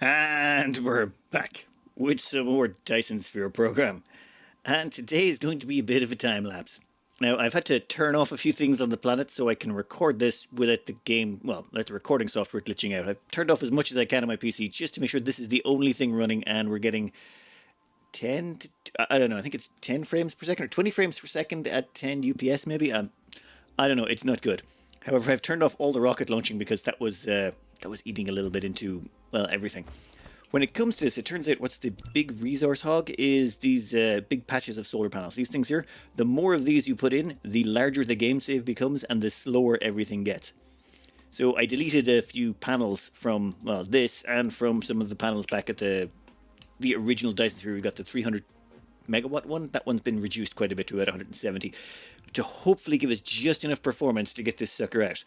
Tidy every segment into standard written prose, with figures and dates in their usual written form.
And we're back with some more Dyson Sphere program. And today is going to be a bit of a time lapse. Now, I've had to turn off a few things on the planet so I can record this without the recording software glitching out. I've turned off as much as I can on my PC just to make sure this is the only thing running, and we're getting 10 to, I don't know, I think it's 10 frames per second or 20 frames per second at 10 UPS maybe. I don't know, it's not good. However, I've turned off all the rocket launching because that was eating a little bit into, well, everything. When it comes to this, it turns out what's the big resource hog is these big patches of solar panels. These things here, the more of these you put in, the larger the game save becomes and the slower everything gets. So I deleted a few panels from, well, this and from some of the panels back at the original Dyson Sphere. We got the 300 megawatt one. That one's been reduced quite a bit to about 170 to hopefully give us just enough performance to get this sucker out.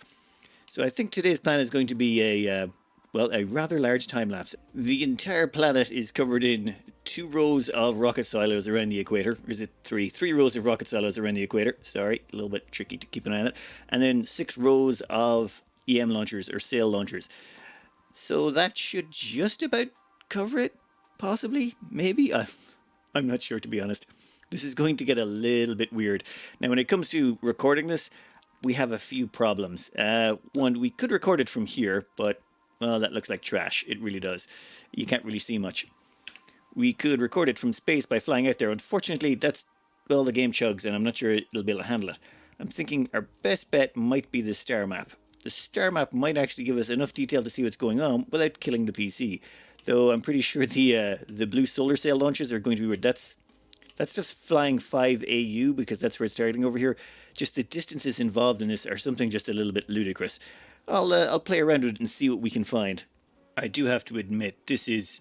So I think today's plan is going to be a rather large time lapse. The entire planet is covered in 2 rows of rocket silos around the equator. Or is it 3? 3 rows of rocket silos around the equator. Sorry, a little bit tricky to keep an eye on it. And then 6 rows of EM launchers or sail launchers. So that should just about cover it. Possibly, maybe. I'm not sure, to be honest. This is going to get a little bit weird. Now, when it comes to recording this, we have a few problems. One, we could record it from here, but, well, that looks like trash. It really does. You can't really see much. We could record it from space by flying out there. Unfortunately, that's, well, the game chugs, and I'm not sure it'll be able to handle it. I'm thinking our best bet might be the star map. The star map might actually give us enough detail to see what's going on without killing the PC. Though I'm pretty sure the blue solar sail launches are going to be weird. That's just flying 5 AU because that's where it's starting over here. Just the distances involved in this are something just a little bit ludicrous. I'll play around with it and see what we can find. I do have to admit, this is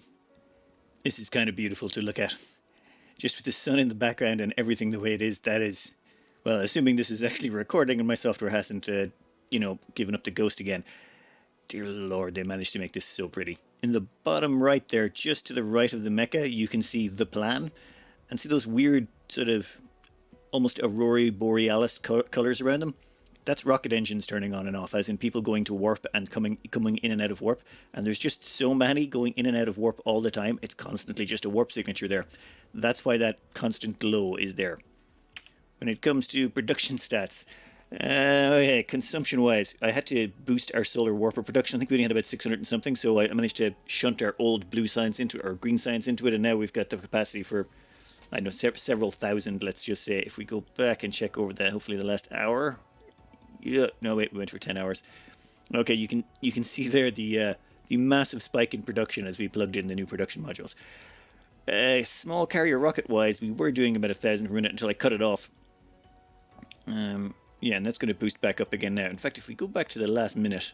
kind of beautiful to look at. Just with the sun in the background and everything the way it is, that is, well, assuming this is actually recording and my software hasn't, given up the ghost again. Dear Lord, they managed to make this so pretty. In the bottom right there, just to the right of the mecha, you can see the plan. And see those weird sort of almost aurora borealis colors around them? That's rocket engines turning on and off, as in people going to warp and coming in and out of warp. And there's just so many going in and out of warp all the time. It's constantly just a warp signature there. That's why that constant glow is there. When it comes to production stats, consumption-wise, I had to boost our solar warper production. I think we only had about 600 and something, so I managed to shunt our old blue science into it, or green science into it, and now we've got the capacity for, I know, several thousand, let's just say. If we go back and check over hopefully the last hour. Yeah, no, wait, we went for 10 hours. Okay, you can see there the massive spike in production as we plugged in the new production modules. Small carrier rocket-wise, we were doing about 1,000 per minute until I cut it off. Yeah, and that's going to boost back up again now. In fact, if we go back to the last minute...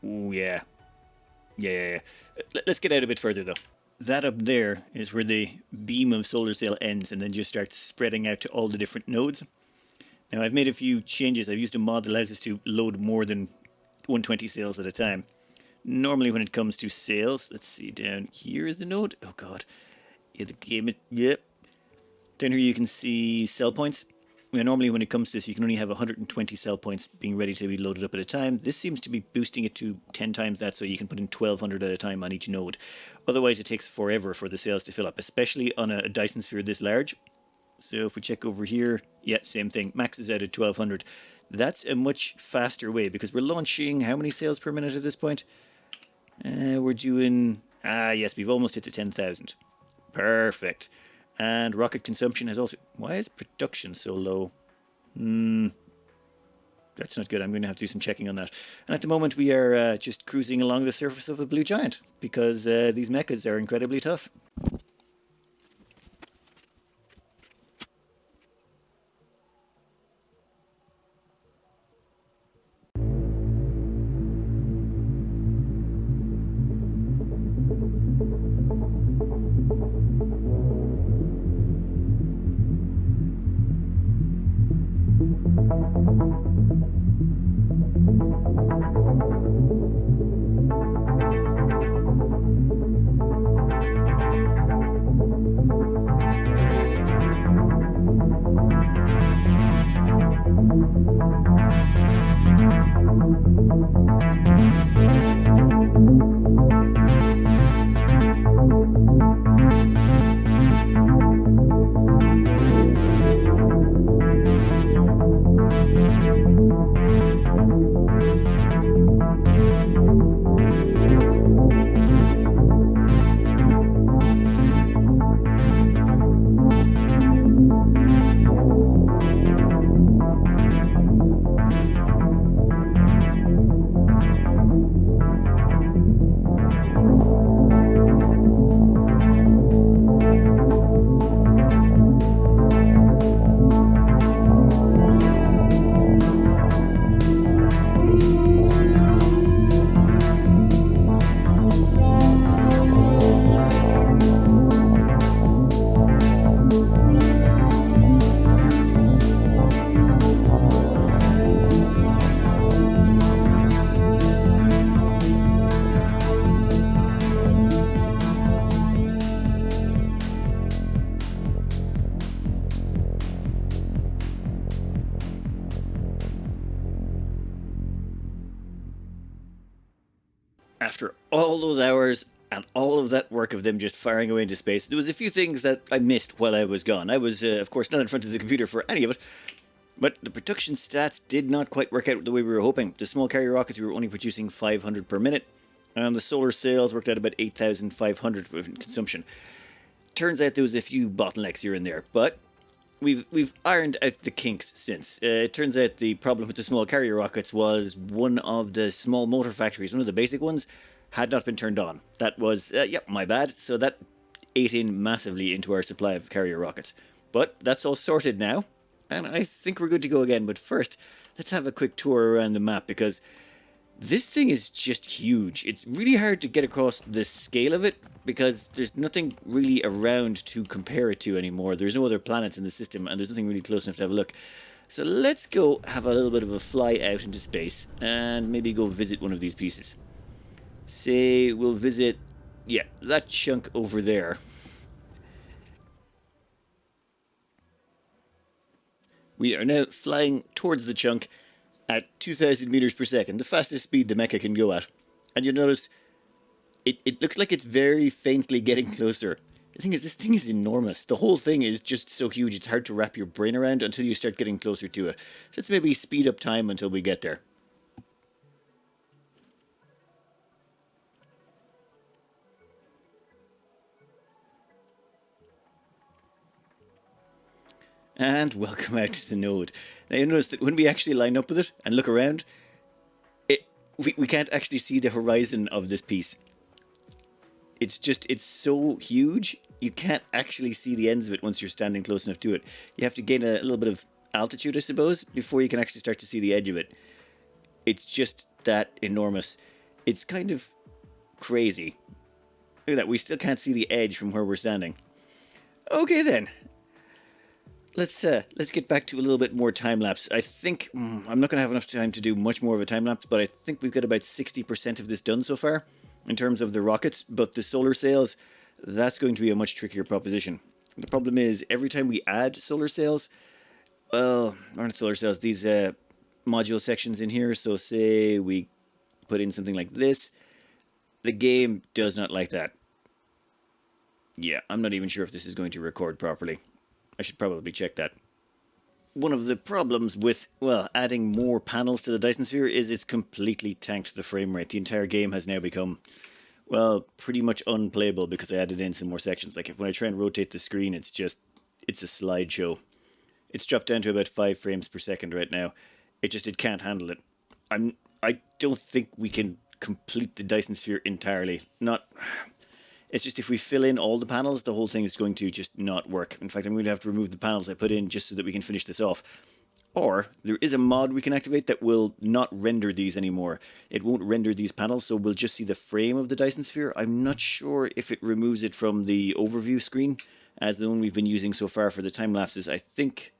Oh, yeah. Yeah. Let's get out a bit further, though. That up there is where the beam of solar sail ends and then just starts spreading out to all the different nodes. Now, I've made a few changes. I've used a mod that allows us to load more than 120 sails at a time. Normally, when it comes to sails... Let's see, down here is the node. Oh, God. Yeah, the game... Yep. Down here you can see cell points. Normally when it comes to this, you can only have 120 cell points being ready to be loaded up at a time. This seems to be boosting it to 10 times that, so you can put in 1,200 at a time on each node. Otherwise, it takes forever for the cells to fill up, especially on a Dyson Sphere this large. So if we check over here, yeah, same thing. Maxes out at 1,200. That's a much faster way, because we're launching how many cells per minute at this point? We're doing... yes, we've almost hit the 10,000. Perfect. And rocket consumption has also... Why is production so low? That's not good. I'm going to have to do some checking on that. And at the moment we are just cruising along the surface of a blue giant because these mechas are incredibly tough. all those hours and all of that work of them just firing away into space, there was a few things that I missed while I was gone. I was, of course, not in front of the computer for any of it, but the production stats did not quite work out the way we were hoping. The small carrier rockets, we were only producing 500 per minute, and the solar sails worked out about 8,500 in consumption. Turns out there was a few bottlenecks here and there, but we've ironed out the kinks since. It turns out the problem with the small carrier rockets was one of the small motor factories, one of the basic ones, had not been turned on. That was, my bad. So that ate in massively into our supply of carrier rockets. But that's all sorted now, and I think we're good to go again. But first, let's have a quick tour around the map, because this thing is just huge. It's really hard to get across the scale of it, because there's nothing really around to compare it to anymore. There's no other planets in the system, and there's nothing really close enough to have a look. So let's go have a little bit of a fly out into space, and maybe go visit one of these pieces. Say we'll visit, that chunk over there. We are now flying towards the chunk at 2,000 meters per second, the fastest speed the mecha can go at. And you'll notice it looks like it's very faintly getting closer. The thing is, this thing is enormous. The whole thing is just so huge, it's hard to wrap your brain around until you start getting closer to it. So let's maybe speed up time until we get there. And welcome out to the node. Now you'll notice that when we actually line up with it and look around, we can't actually see the horizon of this piece. It's so huge, you can't actually see the ends of it once you're standing close enough to it. You have to gain a little bit of altitude, I suppose, before you can actually start to see the edge of it. It's just that enormous. It's kind of crazy. Look at that, we still can't see the edge from where we're standing. Okay then. Let's get back to a little bit more time-lapse. I think I'm not going to have enough time to do much more of a time-lapse, but I think we've got about 60% of this done so far in terms of the rockets. But the solar sails, that's going to be a much trickier proposition. The problem is, every time we add solar sails, well, aren't solar sails, these module sections in here, so say we put in something like this, the game does not like that. Yeah, I'm not even sure if this is going to record properly. I should probably check that. One of the problems with, well, adding more panels to the Dyson Sphere is it's completely tanked the frame rate. The entire game has now become, well, pretty much unplayable because I added in some more sections. Like when I try and rotate the screen, it's a slideshow. It's dropped down to about 5 frames per second right now. It can't handle it. I don't think we can complete the Dyson Sphere entirely. It's just if we fill in all the panels, the whole thing is going to just not work. In fact, I'm going to have to remove the panels I put in just so that we can finish this off. Or there is a mod we can activate that will not render these anymore. It won't render these panels, so we'll just see the frame of the Dyson Sphere. I'm not sure if it removes it from the overview screen, as the one we've been using so far for the time lapses. I think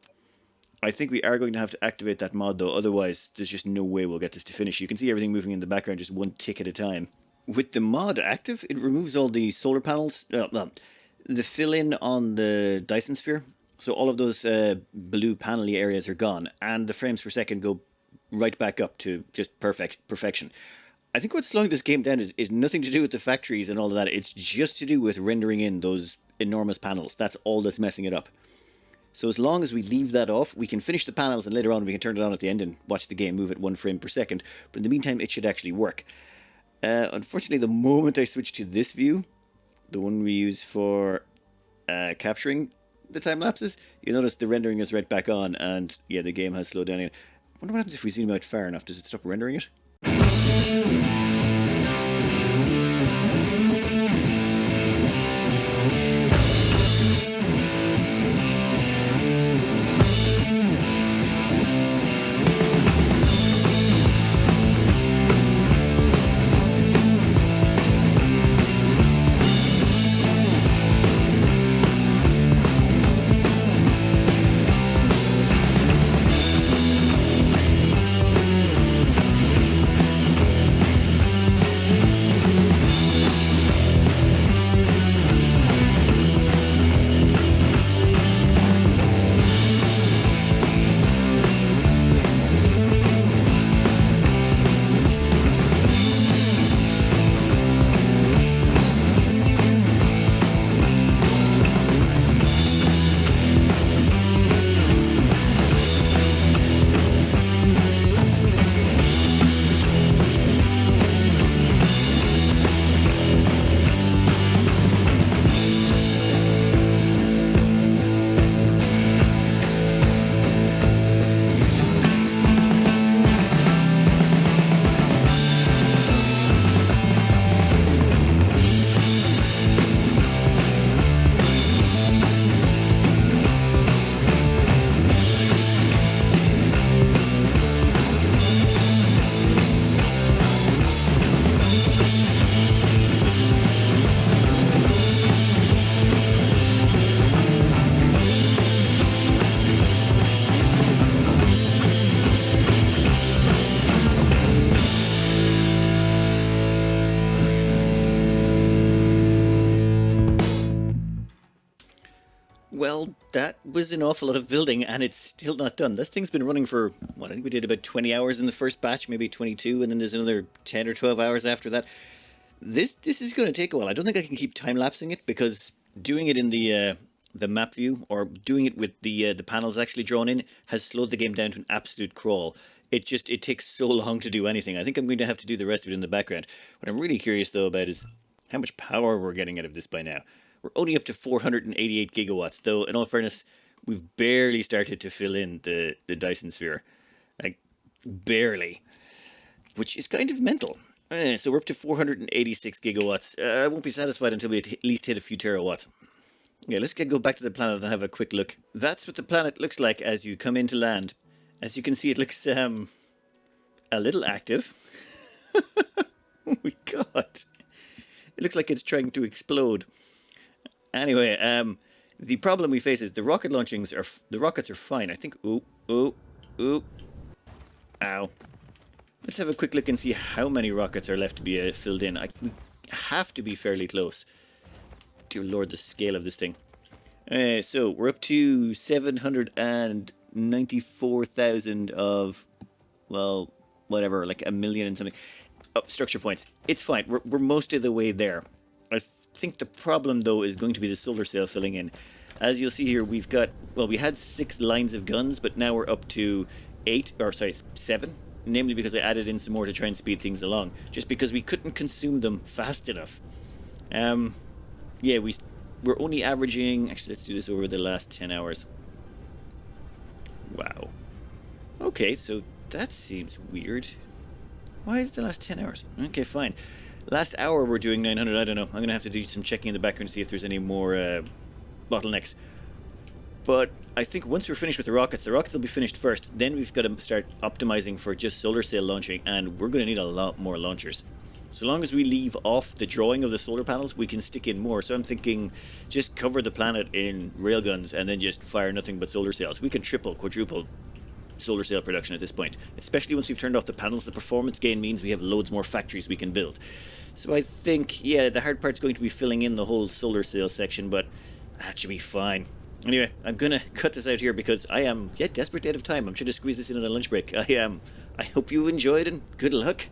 we are going to have to activate that mod though, otherwise there's just no way we'll get this to finish. You can see everything moving in the background just one tick at a time. With the mod active, it removes all the solar panels, the fill-in on the Dyson Sphere. So all of those blue panel-y areas are gone, and the frames per second go right back up to just perfection. I think what's slowing this game down is nothing to do with the factories and all of that. It's just to do with rendering in those enormous panels. That's all that's messing it up. So as long as we leave that off, we can finish the panels, and later on we can turn it on at the end and watch the game move at 1 frame per second. But in the meantime, it should actually work. Unfortunately, the moment I switch to this view, the one we use for capturing the time lapses, you notice the rendering is right back on, and yeah, the game has slowed down again. I wonder what happens if we zoom out far enough. Does it stop rendering it? Well, that was an awful lot of building, and it's still not done. This thing's been running for, what, I think we did about 20 hours in the first batch, maybe 22, and then there's another 10 or 12 hours after that. This is going to take a while. I don't think I can keep time-lapsing it, because doing it in the map view, or doing it with the panels actually drawn in, has slowed the game down to an absolute crawl. It takes so long to do anything. I think I'm going to have to do the rest of it in the background. What I'm really curious, though, about is how much power we're getting out of this by now. We're only up to 488 gigawatts, though, in all fairness, we've barely started to fill in the Dyson Sphere. Like, barely. Which is kind of mental. So we're up to 486 gigawatts. I won't be satisfied until we at least hit a few terawatts. Okay, let's go back to the planet and have a quick look. That's what the planet looks like as you come into land. As you can see, it looks a little active. Oh my god. It looks like it's trying to explode. Anyway, the problem we face is the rocket launchings are... The rockets are fine. I think... Ooh. Ow. Let's have a quick look and see how many rockets are left to be filled in. We have to be fairly close. Dear Lord, the scale of this thing. So, we're up to 794,000 of... Well, whatever, like 1 million and something. Oh, structure points. It's fine. We're most of the way there. I think the problem, though, is going to be the solar cell filling in. As you'll see here, we've got... Well, we had 6 lines of guns, but now we're up to 7. Namely because I added in some more to try and speed things along. Just because we couldn't consume them fast enough. Yeah, we're only averaging... Actually, let's do this over the last 10 hours. Wow. Okay, so that seems weird. Why is the last 10 hours? Okay, fine. Last hour we're doing 900, I don't know. I'm going to have to do some checking in the background to see if there's any more bottlenecks. But I think once we're finished with the rockets will be finished first. Then we've got to start optimizing for just solar cell launching, and we're going to need a lot more launchers. So long as we leave off the drawing of the solar panels, we can stick in more. So I'm thinking just cover the planet in railguns and then just fire nothing but solar cells. We can triple, quadruple solar cell production at this point, especially once we've turned off the panels. The performance gain means we have loads more factories we can build. So I think, yeah, the hard part's going to be filling in the whole solar cell section, but that should be fine. Anyway, I'm gonna cut this out here because I am desperate out of time. I'm trying to squeeze this in on a lunch break. I hope you enjoyed, and good luck.